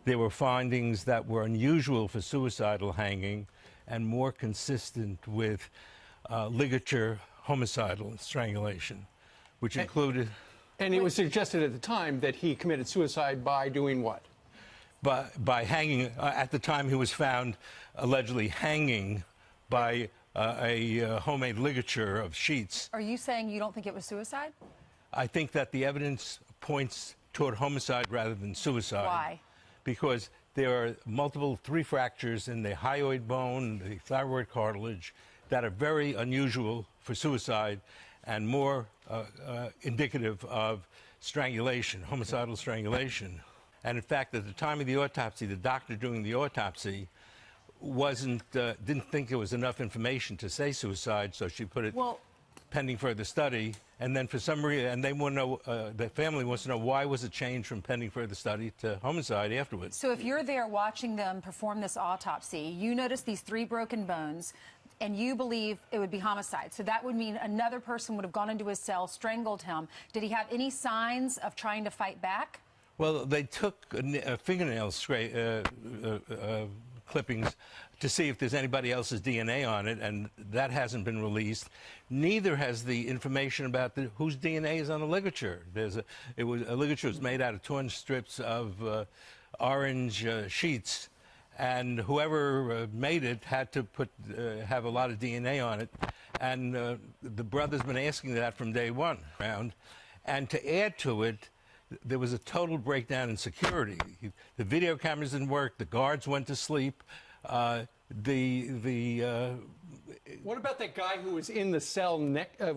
there were findings that were unusual for suicidal hanging and more consistent with ligature homicidal strangulation, which included... And it was suggested at the time that he committed suicide by doing what? By hanging. At the time, he was found allegedly hanging by a homemade ligature of sheets. Are you saying you don't think it was suicide? I think that the evidence points toward homicide rather than suicide. Why? Because there are multiple 3 fractures in the hyoid bone, the thyroid cartilage, that are very unusual for suicide and more indicative of strangulation, homicidal strangulation. And in fact, at the time of the autopsy, the doctor doing the autopsy didn't think there was enough information to say suicide, so she put it pending further study. And then for some reason, and they want to know, the family wants to know, why was it changed from pending further study to homicide afterwards? So if you're there watching them perform this autopsy, you notice these 3 broken bones, and you believe it would be homicide. So that would mean another person would have gone into his cell, strangled him. Did he have any signs of trying to fight back? Well, they took fingernail clippings to see if there's anybody else's DNA on it, and that hasn't been released. Neither has the information about whose DNA is on the ligature. A ligature was made out of torn strips of orange sheets, and whoever made it had to have a lot of DNA on it. And the brother's been asking that from day one. And to add to it, there was a total breakdown in security. The video cameras didn't work. The guards went to sleep. What about that guy who was in the cell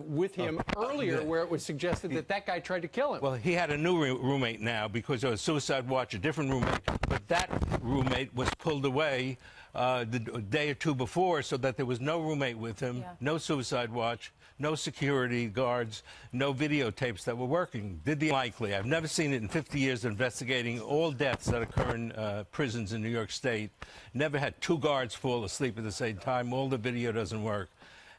with him earlier, where it was suggested that that guy tried to kill him? Well, he had a new roommate now because there was suicide watch, a different roommate. But that roommate was pulled away the day or 2 before, so that there was no roommate with him, no suicide watch, no security guards, no videotapes that were working. Likely. I've never seen it in 50 years of investigating all deaths that occur in prisons in New York State. Never had 2 guards fall asleep at the same time. All the video doesn't work.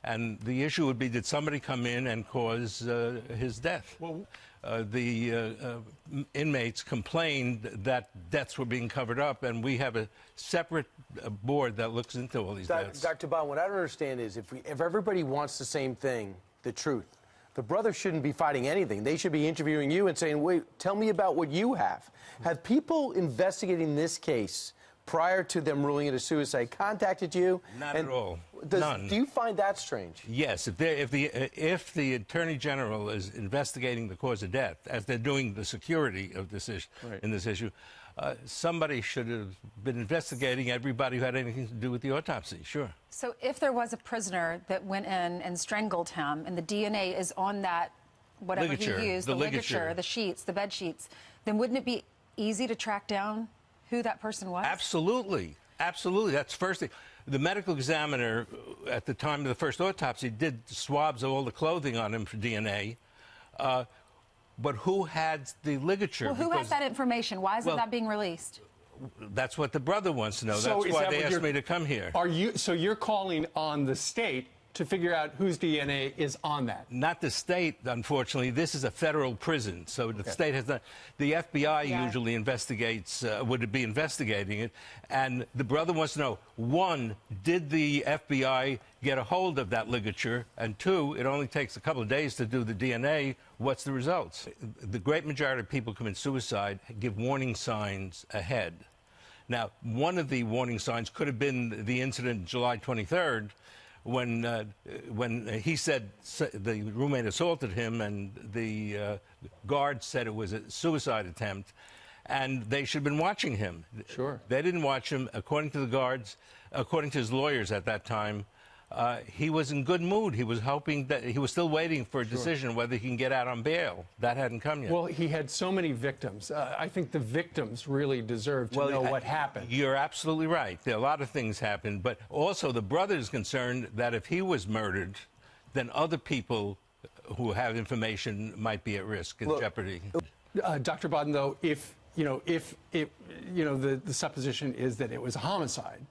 And the issue would be, did somebody come in and cause his death? Well, the inmates complained that deaths were being covered up, and we have a separate board that looks into all these deaths. Dr. Bond, what I don't understand is if everybody wants the same thing, the truth, the brothers shouldn't be fighting anything. They should be interviewing you and saying, wait, tell me about what you have. Have people investigating this case prior to them ruling it a suicide contacted you? Not at all. None. Do you find that strange? Yes. If the Attorney General is investigating the cause of death, as they're doing the security of this issue, in this issue, somebody should have been investigating everybody who had anything to do with the autopsy. Sure. So if there was a prisoner that went in and strangled him, and the DNA is on that, whatever ligature, he used, the ligature, the sheets, the bed sheets, then wouldn't it be easy to track down who that person was? Absolutely. Absolutely. That's the first thing. The medical examiner at the time of the first autopsy did swabs of all the clothing on him for DNA. But who had the ligature? Well, who has that information? Why isn't that being released? That's what the brother wants to know. So that's why they asked me to come here. So you're calling on the state to figure out whose DNA is on that? Not the state, unfortunately. This is a federal prison, so the state has not. The FBI usually investigates, would be investigating it, and the brother wants to know, 1, did the FBI get a hold of that ligature, and 2, it only takes a couple of days to do the DNA. What's the results? The great majority of people commit suicide give warning signs ahead. Now, one of the warning signs could have been the incident July 23rd, when he said the roommate assaulted him and the guard said it was a suicide attempt, and they should have been watching him. Sure. They didn't watch him. According to the guards, according to his lawyers at that time, he was in good mood. He was hoping that he was still waiting for a decision whether he can get out on bail. That hadn't come yet. Well, he had so many victims. I think the victims really deserve to know what happened. You're absolutely right. There are a lot of things happened, but also the brother is concerned that if he was murdered, then other people who have information might be at risk in jeopardy. Dr. Bodden, though, if the supposition is that it was a homicide,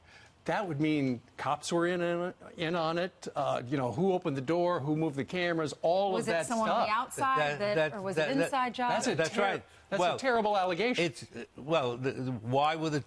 that would mean cops were in on it. You know, who opened the door, who moved the cameras, all of that Was it someone stuff. on the outside, or was it an inside job? That's right. That's a terrible allegation. Why were the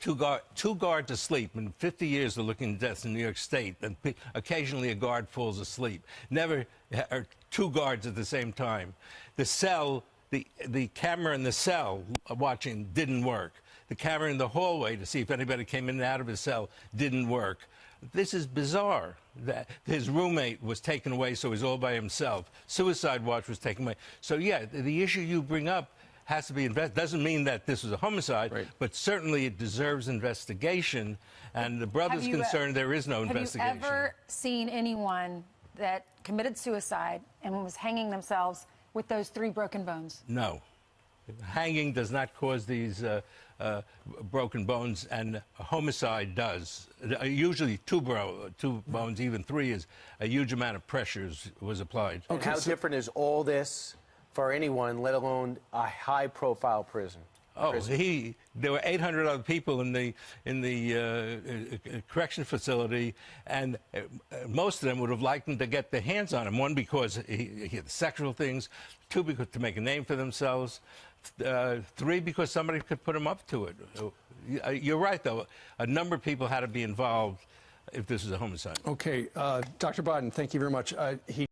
two guards asleep? In 50 years of looking at deaths in New York State, and occasionally a guard falls asleep. Never are two guards at the same time. The cell, the camera in the cell watching didn't work. The camera in the hallway to see if anybody came in and out of his cell didn't work. This is bizarre. That his roommate was taken away, so he's all by himself. Suicide watch was taken away. So yeah, the issue you bring up has to be investigated. Doesn't mean that this was a homicide, right, but certainly it deserves investigation. And the brother's concerned there is no investigation. Have you ever seen anyone that committed suicide and was hanging themselves with those 3 broken bones? No. Hanging does not cause these broken bones, and homicide does. Usually 2 bones, even 3, is a huge amount of pressure was applied. And how different is all this for anyone, let alone a high-profile prison? There were 800 other people in the correction facility, and most of them would have liked him to get their hands on him. 1, because he had sexual things. 2, because to make a name for themselves. 3, because somebody could put him up to it. You're right, though. A number of people had to be involved if this was a homicide. Okay, Dr. Bodden, thank you very much.